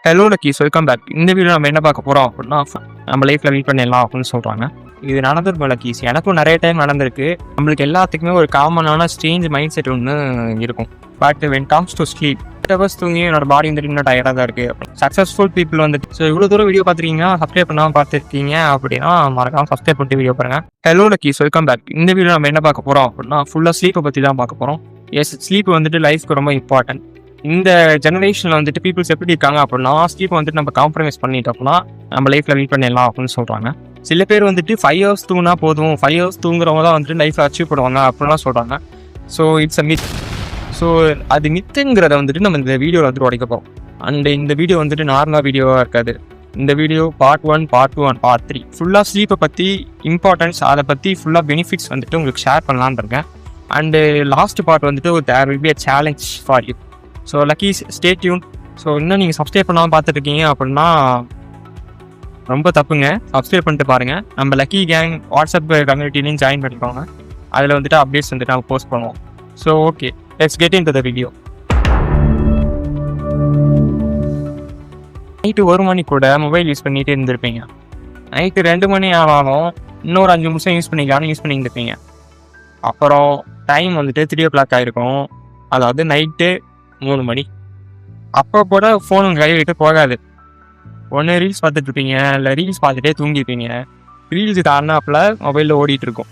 Hello luckies, welcome back. இந்த video நம்ம என்ன பார்க்க போகிறோம் அப்படின்னா, நம்ம லைஃப்பில் மீட் பண்ணிடலாம் அப்படின்னு சொல்கிறாங்க. இது நடந்திருக்கும் லக்கீஸ், எனக்கும் நிறைய டைம் நடந்திருக்கு. நம்மளுக்கு எல்லாத்துக்குமே ஒரு காமனான ஸ்ட்ரேஞ்ச் மைண்ட் செட் ஒன்று இருக்கும். But when comes to sleep, 8 hours தூங்கி என்னோட பாடி வந்துட்டு இன்னும் டயர்டாக தான் இருக்குது. சக்ஸஸ்ஃபுல் பீப்புள் வந்துட்டு ஸோ இவ்வளோ தூரம் வீடியோ பார்த்துருக்கீங்கன்னா, சப்ஸ்கிரைப் பண்ணாமல் பார்த்துருக்கீங்க அப்படின்னா மறக்காமல் சப்ஸ்கிரைப் பண்ணிட்டு வீடியோ பாருங்கள். Hello luckies, welcome back. இந்த வீடியோ நம்ம என்ன பார்க்க போகிறோம் அப்படின்னா, ஃபுல்லாக ஸ்லீப்பை பற்றி தான் பார்க்க போகிறோம். எஸ், ஸ்லீப் வந்துட்டு லைஃப்க்கு ரொம்ப இம்பார்ட்டன்ட். இந்த ஜெனரேஷனில் வந்துட்டு பீப்புள்ஸ் எப்படி இருக்காங்க அப்படின்னா, ஸ்லீப் வந்துட்டு நம்ம காம்ப்ரமைஸ் பண்ணிட்டோம்னா நம்ம லைஃப்பில் மீட் பண்ணிடலாம் அப்படின்னு சொல்கிறாங்க. சில பேர் வந்துட்டு 5 hours தூங்கினா போதும், 5 hours தூங்குறவங்க தான் வந்துட்டு லைஃப்பில் அச்சீவ் பண்ணுவாங்க அப்படின்லாம் சொல்கிறாங்க. So it's a myth. So அது மித்துங்கிறத வந்துட்டு நம்ம இந்த வீடியோவில் வந்துட்டு உடைக்க போகிறோம். அண்ட் இந்த வீடியோ வந்துட்டு நார்மலாக வீடியோவாக இருக்காது. இந்த video part 1, part 2 and part 3 ஃபுல்லாக ஸ்லீப்பை பற்றி இம்பார்ட்டன்ஸ், அதை பற்றி ஃபுல்லாக பெனிஃபிட்ஸ் வந்துட்டு உங்களுக்கு ஷேர் பண்ணலான்னு இருக்கேன். அண்டு லாஸ்ட் பார்ட் வந்துட்டு there will be a challenge for you. So luckies, stay tune. So இன்னும் நீங்கள் சப்ஸ்கிரைப் பண்ணாமல் பார்த்துட்ருக்கீங்க அப்படின்னா ரொம்ப தப்புங்க. சப்ஸ்கிரைப் பண்ணிட்டு பாருங்கள். நம்ம லக்கி கேங் வாட்ஸ்அப் கம்யூனிட்டிலையும் ஜாயின் பண்ணிக்கோங்க. அதில் வந்துட்டு அப்டேட்ஸ் வந்துட்டு நம்ம போஸ்ட் பண்ணுவோம். So okay, let's get in to the video. Night 1 மணி கூட மொபைல் யூஸ் பண்ணிகிட்டே இருந்திருப்பீங்க. நைட்டு 2 மணி ஆனாலும் இன்னொரு 5 நிமிஷம் யூஸ் பண்ணிக்கலாம்னு யூஸ் பண்ணியிருந்திருப்பீங்க. அப்புறம் டைம் வந்துட்டு 3 o'clock ஆகிருக்கும். அதாவது நைட்டு 3 மணி. அப்போ கூட ஃபோன் உங்கள் கை விட்டு போகாது. ஒன்று ரீல்ஸ் பார்த்துட்ருப்பீங்க, இல்லை ரீல்ஸ் பார்த்துட்டே தூங்கியிருப்பீங்க. ரீல்ஸ் தாண்டினாப்பில் மொபைலில் ஓடிட்டுருக்கும்.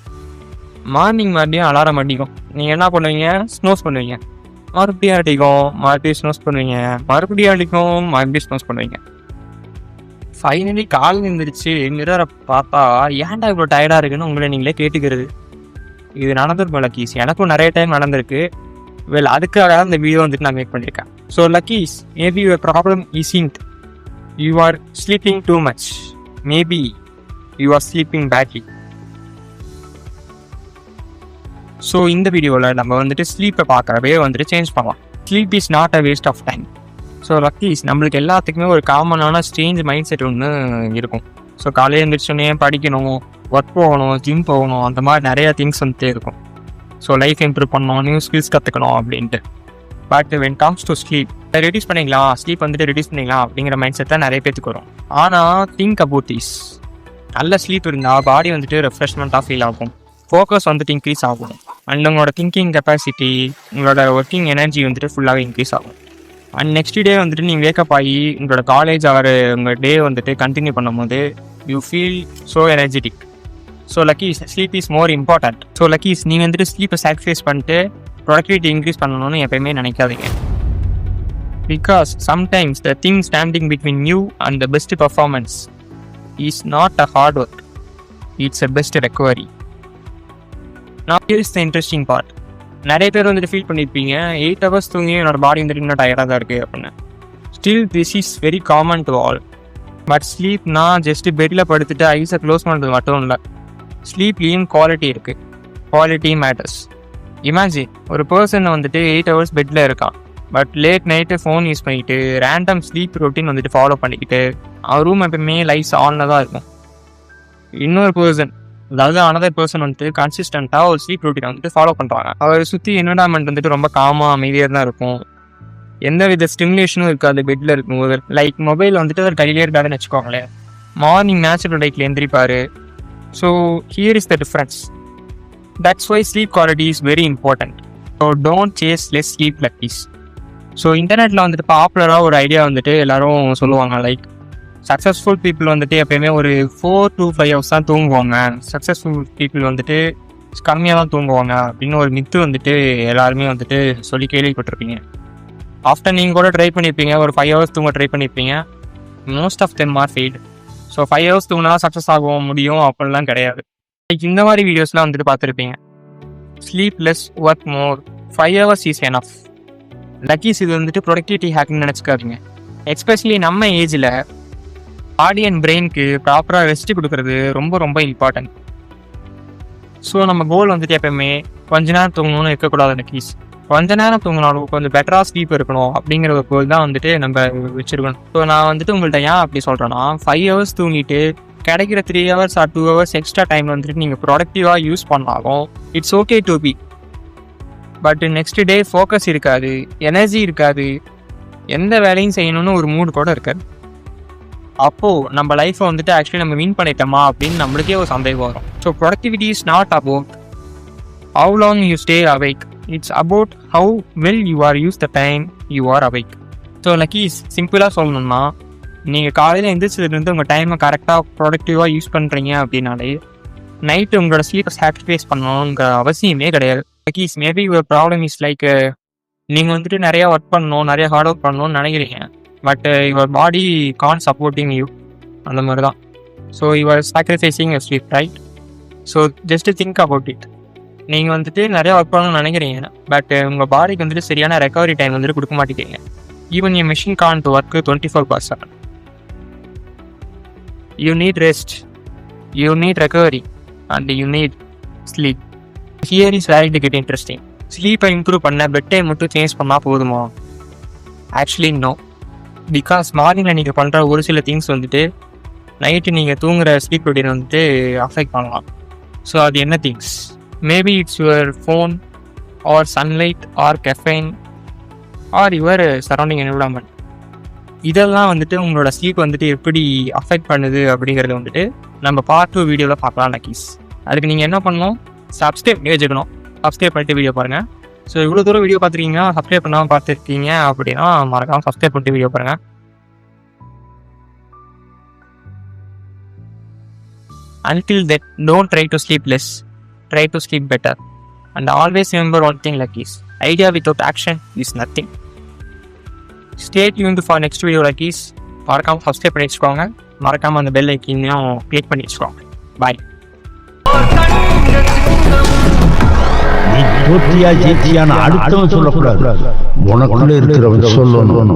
மார்னிங் மறுபடியும் அலாரம் அடிக்கும். நீங்கள் என்ன பண்ணுவீங்க? ஸ்னோஸ் பண்ணுவீங்க. மறுபடியும் அடிக்கும், மறுபடியும் ஸ்னோஸ் பண்ணுவீங்க. மறுபடியும் அடிக்கும், மறுபடியும் ஸ்னோஸ் பண்ணுவீங்க. ஃபைனலி கால் எழுந்திரிச்சு மிரரை பார்த்தா ஏன்டா இவ்வளோ டயர்டாக இருக்குன்னு உங்களை நீங்களே கேட்டுக்கிறது. இது நடந்திருக்கும் லக்கீஸ், எனக்கும் நிறைய டைம் நடந்திருக்கு. வெல், அதுக்காக தான் இந்த வீடியோ வந்துட்டு நான் மேக் பண்ணியிருக்கேன். So luckies, maybe your problem isn't you are sleeping too much. Maybe you are sleeping badly. So இந்த வீடியோவில் நம்ம வந்துட்டு ஸ்லீப்பை பார்க்குறவே வந்துட்டு சேஞ்ச் பண்ணலாம். Sleep is not a waste of time. So luckies, நம்மளுக்கு எல்லாத்துக்குமே ஒரு காமனான ஸ்ட்ரேஞ்ச் மைண்ட் செட் ஒன்று இருக்கும். ஸோ காலையில் எழுந்திரிச்சோன்னே படிக்கணும், ஒர்க் போகணும், ஜிம் போகணும், அந்த மாதிரி நிறையா திங்ஸ் வந்துட்டே இருக்கும். ஸோ லைஃப் இம்ப்ரூவ் பண்ணணும், நியூ ஸ்கில்ஸ் கற்றுக்கணும் அப்படின்ட்டு. But when comes to sleep, reduce பண்ணிக்கலாம், ஸ்லீப் வந்துட்டு ரெடியூஸ் பண்ணிக்கலாம் அப்படிங்கிற மைண்ட் செட் தான் நிறைய பேத்துக்கு வரும். ஆனால் திங்க் அபவுட் திஸ். நல்ல ஸ்லீப் இருந்தால் பாடி வந்துட்டு ரெஃப்ரெஷ்மெண்ட்டாக ஃபீல் ஆகும், ஃபோக்கஸ் வந்துட்டு இன்க்ரீஸ் ஆகும், அண்ட் உங்களோட திங்கிங் கெப்பாசிட்டி, உங்களோட ஒர்க்கிங் எனர்ஜி வந்துட்டு ஃபுல்லாகவே இன்க்ரீஸ் ஆகும். அண்ட் நெக்ஸ்ட் டே வந்துட்டு நீங்கள் வேக்கப் ஆகி உங்களோட காலேஜ் ஆகிற உங்கள் டே வந்துட்டு கண்டினியூ பண்ணும்போது you feel so energetic. So luckies, sleep is more important. So luckies, நீங்கள் வந்துட்டு ஸ்லீப்பை சாக்ரிஃபைஸ் பண்ணிட்டு ப்ரொடக்டிவிட்டி இன்க்ரீஸ் பண்ணணும்னு எப்பயுமே நினைக்காதீங்க. Because sometimes the thing standing between you and the best performance is not a hard work, it's a best recovery. நான் here is the interesting part. நிறைய பேர் வந்துட்டு ஃபீல் பண்ணியிருப்பீங்க, 8 hours தூங்கி என்னோட பாடி வந்துட்டு இன்னும் டயர்டாக தான் இருக்குது அப்படின்னு. Still this is very common to all. But ஸ்லீப்னா ஜஸ்ட்டு பெட்டில் படுத்துட்டு ஐஸை க்ளோஸ் பண்ணுறது மட்டும் இல்லை. ஸ்லீப்லேயும் குவாலிட்டி இருக்குது. Quality matters. இமேஜின் ஒரு பர்சன் வந்துட்டு 8 hours பெட்டில் இருக்கான். But late night phone use பண்ணிக்கிட்டு ரேண்டம் ஸ்லீப் ரொட்டீன் வந்துட்டு ஃபாலோ பண்ணிக்கிட்டு அவன் ரூம் எப்பவுமே லைட்ஸ் ஆனில் தான் இருக்கும். இன்னொரு பர்சன், அதாவது அனதர் பர்சன் வந்துட்டு கன்சிஸ்டண்ட்டாக ஒரு ஸ்லீப் ரொட்டீனை வந்துட்டு ஃபாலோ பண்ணுறாங்க. அவர் சுற்றி என்விரான்மெண்ட் வந்துட்டு ரொம்ப காமாக அமைதியாக தான் இருக்கும். எந்த வித ஸ்டிமுலேஷனும் இருக்காது பெட்டில் இருக்கும்போது. லைக் மொபைல் வந்துட்டு அவர் கையிலே இருக்காதுன்னு வச்சுக்கோங்களேன். மார்னிங் நேச்சுரல் லைட்டில் எழுந்திரிப்பார். So here is the difference. That's why sleep quality is very important. So don't chase less sleep luckies. So இன்டர்நெட்டில் வந்துட்டு பாப்புலராக ஒரு ஐடியா வந்துட்டு எல்லோரும் சொல்லுவாங்க. லைக் சக்ஸஸ்ஃபுல் பீப்புள் வந்துட்டு எப்போயுமே ஒரு 4 to 5 hours தான் தூங்குவாங்க, சக்ஸஸ்ஃபுல் பீப்புள் வந்துட்டு கம்மியாக தான் தூங்குவாங்க அப்படின்னு ஒரு மித்து வந்துட்டு எல்லாருமே வந்துட்டு சொல்லி கேள்விப்பட்டிருப்பீங்க. ஆஃப்டர் நீங்கள் கூட ட்ரை பண்ணியிருப்பீங்க, ஒரு 5 hours தூங்க ட்ரை பண்ணியிருப்பீங்க. Most of them are failed. So 5 hours தூங்கினா சக்ஸஸ் ஆக முடியும் அப்படிலாம் கிடையாது. லைக் இந்த மாதிரி வீடியோஸ்லாம் வந்துட்டு பார்த்துருப்பீங்க. Sleep less, work more, 5 hours is enough. Luckies, இது வந்துட்டு ப்ரொடக்டிவிட்டி ஹேக்னு நினச்சிக்காதீங்க. எஸ்பெஷலி நம்ம ஏஜில் பாடி அண்ட் பிரெயினுக்கு ப்ராப்பராக ரெஸ்ட் கொடுக்குறது ரொம்ப ரொம்ப இம்பார்ட்டன்ட். ஸோ நம்ம கோல் வந்துட்டு எப்பவுமே கொஞ்ச நேரம் தூங்கணும்னு இருக்கக்கூடாது லக்கீஸ். கொஞ்ச நேரம் தூங்கினாலும் கொஞ்சம் பெட்டராக ஸ்லீப் இருக்கணும் அப்படிங்கிற ஒரு கோல் தான் வந்துட்டு நம்ம வச்சுருக்கணும். ஸோ நான் வந்துட்டு உங்கள்கிட்ட ஏன் அப்படி சொல்கிறேன்னா, 5 hours தூங்கிட்டு கிடைக்கிற 3 hours or 2 hours extra time வந்துட்டு நீங்கள் ப்ரொடக்டிவாக யூஸ் பண்ணாலும் it's okay to be. But next day focus இருக்காது, எனர்ஜி இருக்காது, எந்த வேலையும் செய்யணும்னு ஒரு மூடு கூட இருக்காது. அப்போது நம்ம லைஃப்பை வந்துட்டு ஆக்சுவலி நம்ம வின் பண்ணிட்டோமா அப்படின்னு நம்மளுக்கே ஒரு சந்தேகம் வரும். So productivity is not about how long you stay awake, it's about how well you are use the time you are awake. So luckies சிம்பிளாக சொல்லணும்னா, நீங்கள் காலையில் எந்திரிச்சதுலேருந்து உங்கள் டைமை கரெக்டாக ப்ரொடக்டிவாக யூஸ் பண்ணுறீங்க அப்படின்னாலே நைட்டு உங்களோட ஸ்லீப்பை சாக்ரிஃபைஸ் பண்ணணுங்கிற அவசியமே கிடையாது. Luckies maybe your problem is like, நீங்கள் வந்துட்டு நிறையா ஒர்க் பண்ணணும், நிறைய ஹார்ட் ஒர்க் பண்ணணும்னு நினைக்கிறீங்க, but your body can supporting you, அந்த மாதிரி தான். So your sacrificing your sleep, right? So just think about it. நீங்கள் வந்துட்டு நிறையா ஒர்க் பண்ணணும்னு நினைக்கிறீங்க, பட் உங்கள் பாடிக்கு வந்துட்டு சரியான ரெக்கவரி டைம் வந்துட்டு கொடுக்க மாட்டேங்கிறீங்க. Even an machine can to work 24/7. You need rest, you need recovery, and you need sleep. Here is where it get interesting. ஸ்லீப்பை இம்ப்ரூவ் பண்ண பெட் டைம் மட்டும் சேஞ்ச் பண்ணால் போதுமா? Actually no. பிகாஸ் மார்னிங்கில் நீங்கள் பண்ணுற ஒரு சில திங்ஸ் வந்துட்டு நைட்டு நீங்கள் தூங்குகிற ஸ்லீப் ரொட்டீன் வந்துட்டு அஃபெக்ட் பண்ணலாம். ஸோ அது என்ன things? Maybe it's your phone or sunlight or caffeine or your surrounding environment. இதெல்லாம் வந்துட்டு உங்களோட ஸ்லீப் வந்துட்டு எப்படி அஃபெக்ட் பண்ணுது அப்படிங்கிறது வந்துட்டு நம்ம பார்ட் 2 வீடியோவில் பார்க்கலாம் லக்கீஸ். அதுக்கு நீங்கள் என்ன பண்ணணும்? சப்ஸ்கிரைப் பண்ணி வச்சுக்கணும். சப்ஸ்கிரைப் பண்ணிட்டு வீடியோ பாருங்கள். ஸோ இவ்வளோ தூரம் வீடியோ பார்த்துருக்கீங்க, சப்ஸ்கிரைப் பண்ணாமல் பார்த்துருக்கீங்க அப்படின்னா மறக்காமல் சப்ஸ்கிரைப் பண்ணிட்டு வீடியோ பாருங்கள். Until then, don't try to sleep less. Try to sleep better. And always remember one thing, Luckies. Idea without action is nothing. Stay tuned for next video, Luckies. மறக்காமல் subscribe பண்ணி வச்சுக்கோங்க. மறக்காமல் அந்த bell ஐக்கனையும் click பண்ணி வச்சுக்கோங்க. பாய். நீ தோற்றியா ஜெயிச்சியான அடுத்தவன் சொல்லக்கூடாது, உனக்குள்ள இருக்கிறவன் சொல்லணும்.